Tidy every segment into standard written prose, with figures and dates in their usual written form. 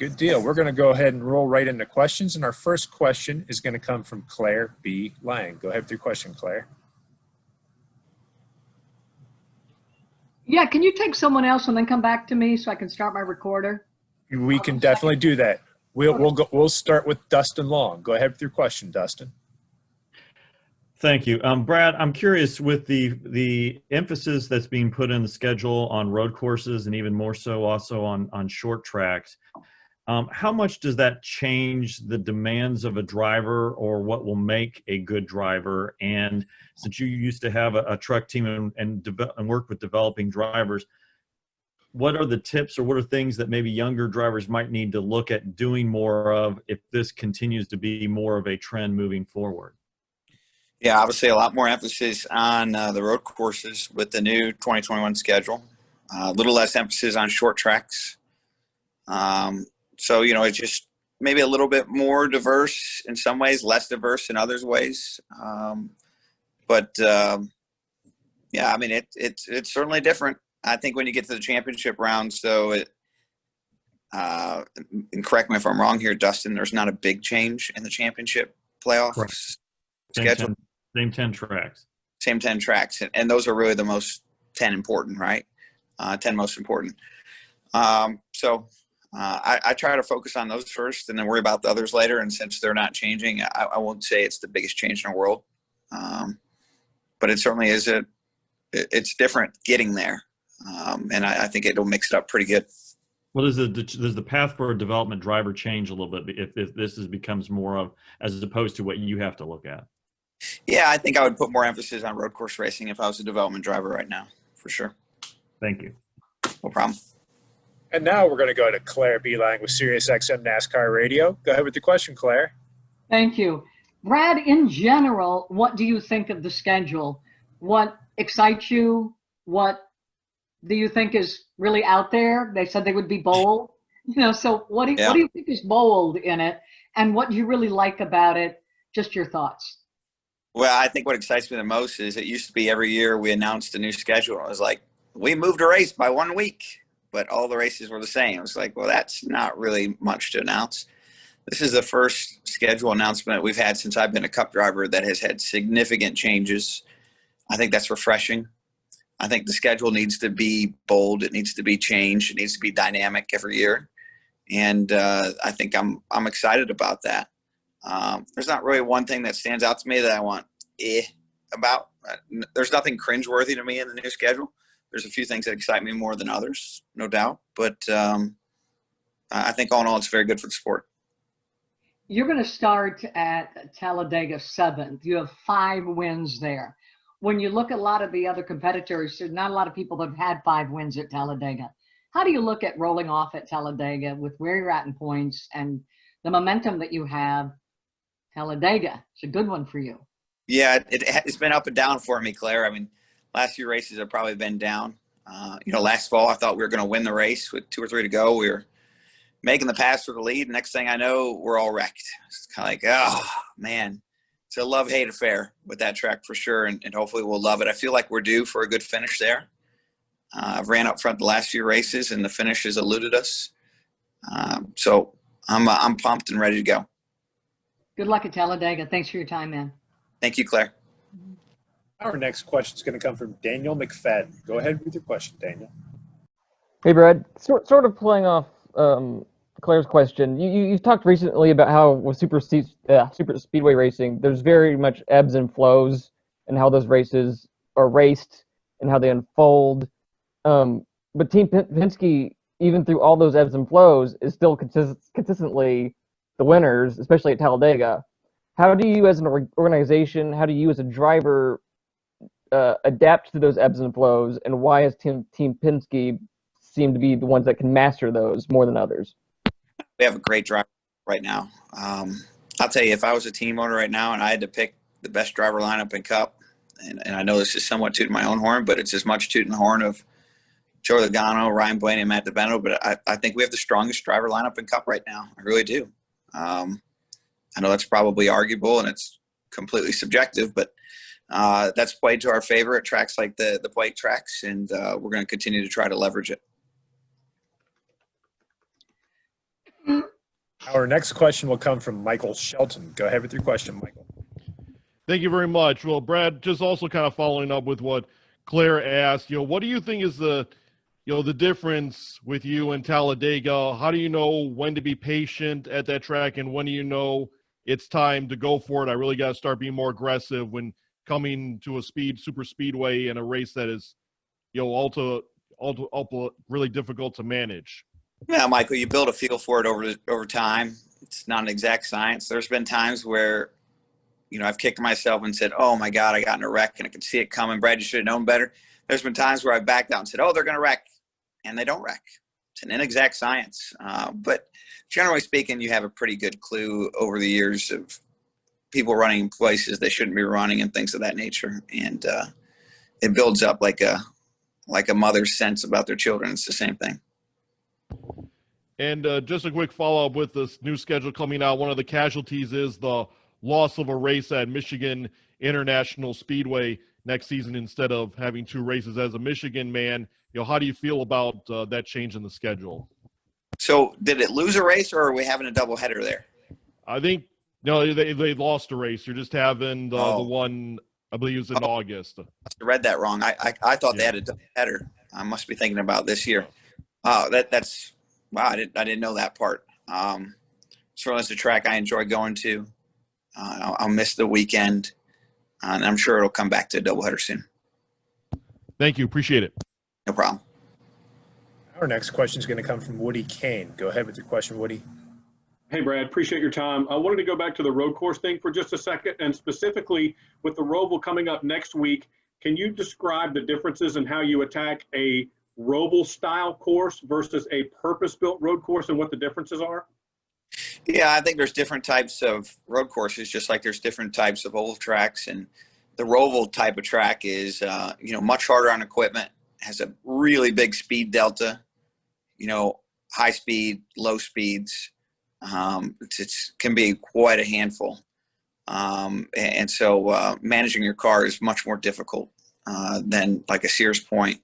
Good deal. We're going to go ahead and roll right into questions. And our first question is going to come from Claire B. Lang. Go ahead with your question, Claire. Yeah, can you take someone else and then come back to me so I can start my recorder? We can definitely do that. We'll start with Dustin Long. Go ahead with your question, Dustin. Thank you. Brad, I'm curious, with the emphasis that's being put in the schedule on road courses and even more so also on short tracks, how much does that change the demands of a driver or what will make a good driver? And since you used to have a truck team and work with developing drivers, what are the tips or what are things that maybe younger drivers might need to look at doing more of if this continues to be more of a trend moving forward? Yeah, obviously a lot more emphasis on the road courses with the new 2021 schedule. A little less emphasis on short tracks. So, it's just maybe a little bit more diverse in some ways, less diverse in others ways. Yeah, I mean, it's certainly different. I think when you get to the championship rounds, though, and correct me if I'm wrong here, Dustin, there's not a big change in the championship playoffs schedule. Same 10 tracks. Same 10 tracks. And those are really the most 10 important, right? 10 most important. I try to focus on those first and then worry about the others later. And since they're not changing, I won't say it's the biggest change in the world. But it certainly is it's different getting there. And I think it'll mix it up pretty good. Well, does the path for a development driver change a little bit if this becomes more of, as opposed to what you have to look at? Yeah, I think I would put more emphasis on road course racing if I was a development driver right now, for sure. Thank you. No problem. And now we're going to go to Claire B. Lang with SiriusXM NASCAR Radio. Go ahead with your question, Claire. Thank you. Brad, in general, what do you think of the schedule? What excites you? What do you think is really out there? They said they would be bold. So what do you think is bold in it? And what do you really like about it? Just your thoughts. Well, I think what excites me the most is it used to be every year we announced a new schedule. It was like, we moved a race by 1 week, but all the races were the same. It was like, well, that's not really much to announce. This is the first schedule announcement we've had since I've been a Cup driver that has had significant changes. I think that's refreshing. I think the schedule needs to be bold. It needs to be changed. It needs to be dynamic every year. And I think I'm excited about that. There's not really one thing that stands out to me that I want about. There's nothing cringeworthy to me in the new schedule. There's a few things that excite me more than others, no doubt. But I think all in all, it's very good for the sport. You're going to start at Talladega 7th. You have 5 wins there. When you look at a lot of the other competitors, there's not a lot of people that have had 5 wins at Talladega. How do you look at rolling off at Talladega with where you're at in points and the momentum that you have? Talladega, it's a good one for you. Yeah, it's been up and down for me, Claire. I mean, last few races have probably been down. Last fall I thought we were going to win the race with 2 or 3 to go. We were making the pass for the lead. Next thing I know, we're all wrecked. It's kind of like, oh, man. It's a love-hate affair with that track for sure, and hopefully we'll love it. I feel like we're due for a good finish there. I've ran up front the last few races, and the finish has eluded us. So I'm pumped and ready to go. Good luck at Talladega. Thanks for your time, man. Thank you, Claire. Our next question is going to come from Daniel McFadden. Go ahead with your question, Daniel. Hey, Brad. Sort of playing off Claire's question. You've talked recently about how with super speedway racing, there's very much ebbs and flows and how those races are raced and how they unfold. But Team Penske, even through all those ebbs and flows, is still consistently the winners, especially at Talladega. How do you as an organization, how do you as a driver adapt to those ebbs and flows, and why has Team Penske seem to be the ones that can master those more than others? We have a great driver right now. I'll tell you, if I was a team owner right now and I had to pick the best driver lineup in Cup, and I know this is somewhat tooting my own horn, but it's as much tooting the horn of Joe Logano, Ryan Blaney, and Matt DiBenno, but I think we have the strongest driver lineup in Cup right now. I really do. I know that's probably arguable and it's completely subjective, but that's played to our favor at tracks like the Plate tracks, and we're going to continue to try to leverage it. Our next question will come from Michael Shelton. Go ahead with your question, Michael. Thank you very much. Well, Brad, just also kind of following up with what Claire asked, what do you think is the difference with you and Talladega? How do you know when to be patient at that track, and when do you know it's time to go for it? I really got to start being more aggressive when coming to a super speedway in a race that is, ultra really difficult to manage. Yeah, Michael, you build a feel for it over time. It's not an exact science. There's been times where, I've kicked myself and said, oh my God, I got in a wreck and I could see it coming. Brad, you should have known better. There's been times where I backed out and said, oh, they're going to wreck, and they don't wreck. It's an inexact science. But generally speaking, you have a pretty good clue over the years of people running places they shouldn't be running and things of that nature. And it builds up like a mother's sense about their children. It's the same thing. And just a quick follow-up with this new schedule coming out. One of the casualties is the loss of a race at Michigan International Speedway next season instead of having 2 races. As a Michigan man, how do you feel about that change in the schedule? So did it lose a race, or are we having a doubleheader there? I think they lost a race. You're just having the one, I believe it was in August. I read that wrong. I thought they had a doubleheader. I must be thinking about this year. That's wow. I didn't know that part. Certainly, it's a track I enjoy going to. I'll miss the weekend, and I'm sure it'll come back to a doubleheader soon. Thank you. Appreciate it. No problem. Our next question is going to come from Woody Kane. Go ahead with your question, Woody. Hey, Brad, appreciate your time. I wanted to go back to the road course thing for just a second, and specifically with the Roval coming up next week, can you describe the differences in how you attack a Roval-style course versus a purpose-built road course and what the differences are? Yeah, I think there's different types of road courses, just like there's different types of oval tracks. And the Roval type of track is, much harder on equipment, has a really big speed delta, high speed, low speeds. It can be quite a handful. And so managing your car is much more difficult than like a Sears Point.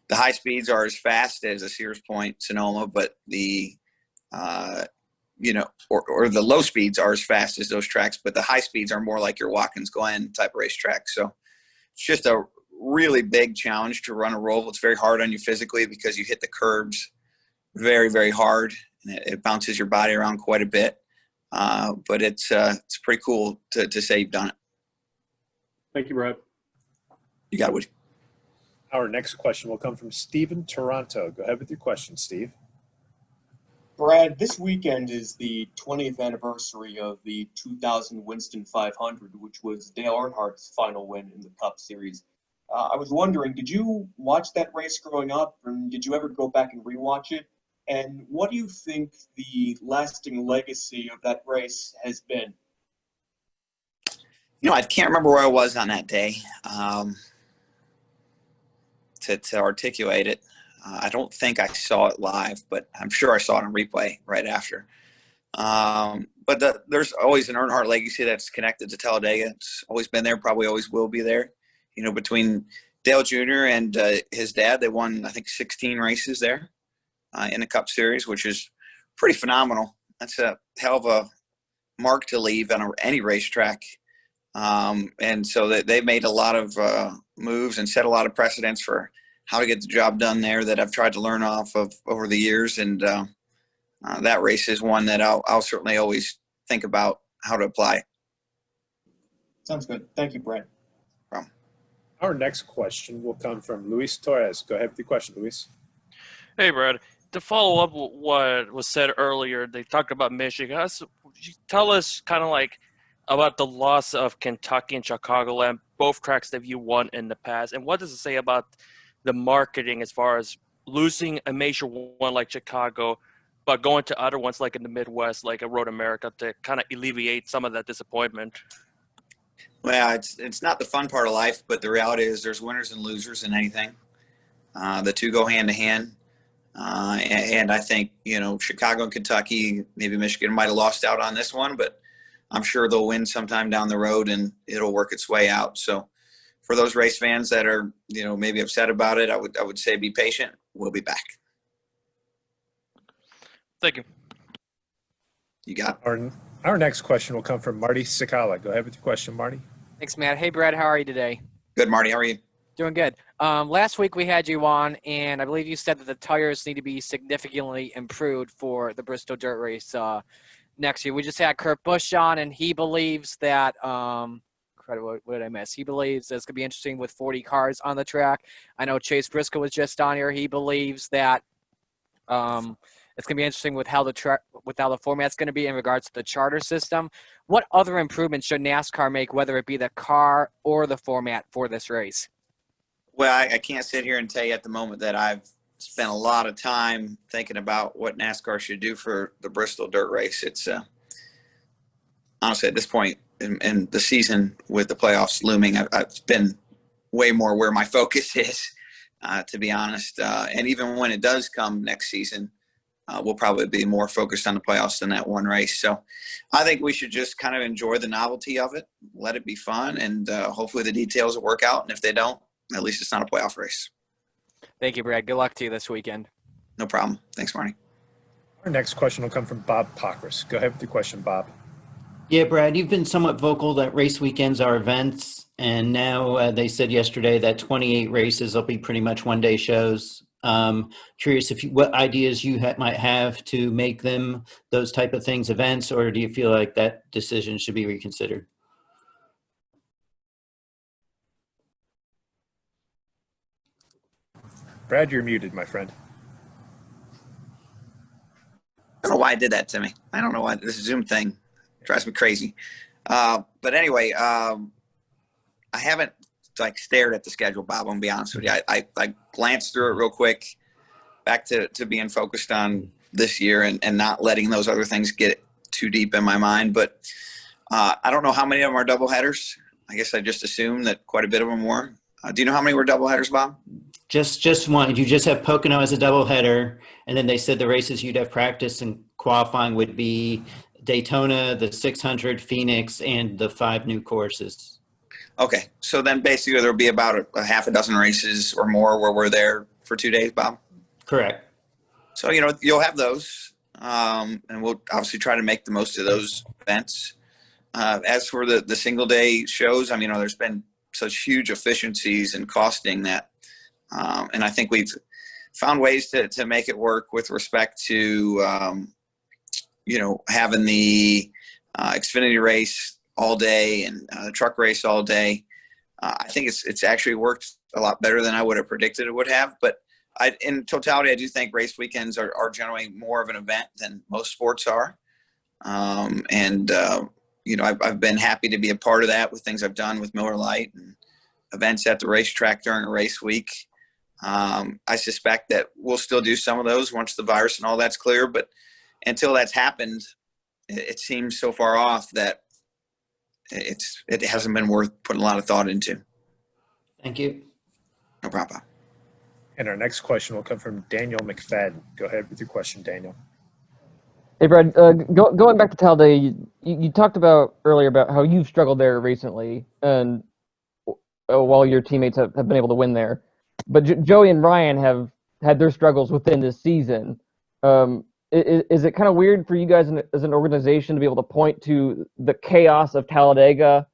The high speeds are as fast as a Sears Point Sonoma, but the or the low speeds are as fast as those tracks, but the high speeds are more like your Watkins Glen type of racetrack. So it's just a really big challenge to run a Roval. It's very hard on you physically because you hit the curbs very, very hard, and it bounces your body around quite a bit. But it's pretty cool to say you've done it. Thank you, Brad. You got it, Woody. Our next question will come from Steven Toronto. Go ahead with your question, Steve. Brad, this weekend is the 20th anniversary of the 2000 Winston 500, which was Dale Earnhardt's final win in the Cup Series. I was wondering, did you watch that race growing up, and did you ever go back and rewatch it? And what do you think the lasting legacy of that race has been? I can't remember where I was on that day to articulate it. I don't think I saw it live, but I'm sure I saw it on replay right after. But there's always an Earnhardt legacy that's connected to Talladega. It's always been there, probably always will be there. Between Dale Jr. and his dad, they won, I think, 16 races there in the Cup Series, which is pretty phenomenal. That's a hell of a mark to leave on any racetrack. And so they made a lot of moves and set a lot of precedents for how to get the job done there that I've tried to learn off of over the years. And that race is one that I'll certainly always think about how to apply. Sounds good. Thank you, Brad. Our next question will come from Luis Torres. Go ahead with your question, Luis. Hey, Brad. To follow up what was said earlier, they talked about Michigan. Would you tell us kind of like about the loss of Kentucky and Chicagoland, both tracks that you won in the past, and what does it say about the marketing as far as losing a major one like Chicago, but going to other ones like in the Midwest, like a Road America, to kind of alleviate some of that disappointment? Well, it's not the fun part of life, but the reality is there's winners and losers in anything. The two go hand to hand. And I think, Chicago and Kentucky, maybe Michigan might have lost out on this one, but I'm sure they'll win sometime down the road and it'll work its way out. So for those race fans that are, maybe upset about it, I would say be patient. We'll be back. Thank you. You got it. Our next question will come from Marty Sakala. Go ahead with your question, Marty. Thanks, Matt. Hey, Brad, how are you today? Good, Marty. How are you? Doing good. Last week we had you on, and I believe you said that the tires need to be significantly improved for the Bristol Dirt Race next year. We just had Kurt Busch on, and he believes that what did I miss? He believes that it's going to be interesting with 40 cars on the track. I know Chase Briscoe was just on here. He believes that it's going to be interesting with how the format's going to be in regards to the charter system. What other improvements should NASCAR make, whether it be the car or the format for this race? Well, I can't sit here and tell you at the moment that I've spent a lot of time thinking about what NASCAR should do for the Bristol Dirt Race. It's honestly at this point in the season with the playoffs looming, I've been way more where my focus is, to be honest. And even when it does come next season, we'll probably be more focused on the playoffs than that one race. So I think we should just kind of enjoy the novelty of it, let it be fun, and hopefully the details will work out. And if they don't, at least it's not a playoff race. Thank you, Brad. Good luck to you this weekend. No problem. Thanks, Marty. Our next question will come from Bob Pockris. Go ahead with your question, Bob. Yeah, Brad, you've been somewhat vocal that race weekends are events, and now they said yesterday that 28 races will be pretty much one-day shows. Curious what ideas you might have to make them those type of things events, or do you feel like that decision should be reconsidered? Brad, you're muted, my friend. I don't know why I did that to me. I don't know why this Zoom thing drives me crazy. But anyway, I haven't stared at the schedule, Bob. I'm gonna be honest with you. I glanced through it real quick, back to being focused on this year and not letting those other things get too deep in my mind. But I don't know how many of them are double headers. I guess I just assumed that quite a bit of them were. Do you know how many were double headers, Bob? Just one. You just have Pocono as a doubleheader, and then they said the races you'd have practice and qualifying would be Daytona, the 600, Phoenix, and the 5 new courses. Okay, so then basically there'll be about a half a dozen races or more where we're there for 2 days, Bob? Correct. So, you'll have those, and we'll obviously try to make the most of those events. As for the single-day shows, there's been such huge efficiencies and costing that and I think we've found ways to make it work with respect to, having the Xfinity race all day and the truck race all day. I think it's actually worked a lot better than I would have predicted it would have. But in totality, I do think race weekends are generally more of an event than most sports are. I've been happy to be a part of that with things I've done with Miller Lite and events at the racetrack during a race week. I suspect that we'll still do some of those once the virus and all that's clear, but until that's happened, it seems so far off that it hasn't been worth putting a lot of thought into. Thank you. No problem. And our next question will come from Daniel McFadden. Go ahead with your question, Daniel. Hey, Brad, going back to Talladega, you talked about earlier about how you've struggled there recently, and while your teammates have been able to win there. But Joey and Ryan have had their struggles within this season. Is it kind of weird for you guys as an organization to be able to point to the chaos of Talladega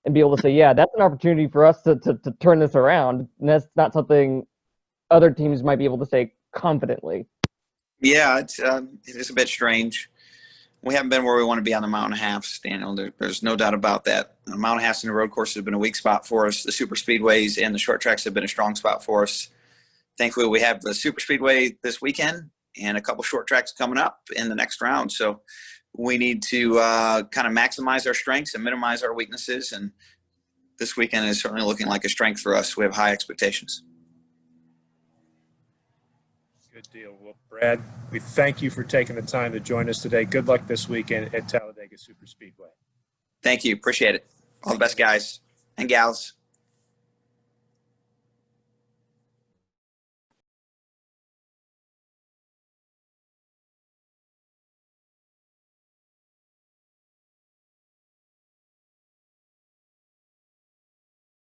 and be able to say, yeah, that's an opportunity for us to turn this around? And that's not something other teams might be able to say confidently. Yeah, it is a bit strange. We haven't been where we want to be on the mountain halves, Daniel. There's no doubt about that. The mountain halves and the road courses have been a weak spot for us. The super speedways and the short tracks have been a strong spot for us. Thankfully, we have the super speedway this weekend and a couple short tracks coming up in the next round. So we need to kind of maximize our strengths and minimize our weaknesses. And this weekend is certainly looking like a strength for us. We have high expectations. Good deal. Well, Brad, we thank you for taking the time to join us today. Good luck this weekend at Talladega Super Speedway. Thank you. Appreciate it. All the best, guys and gals.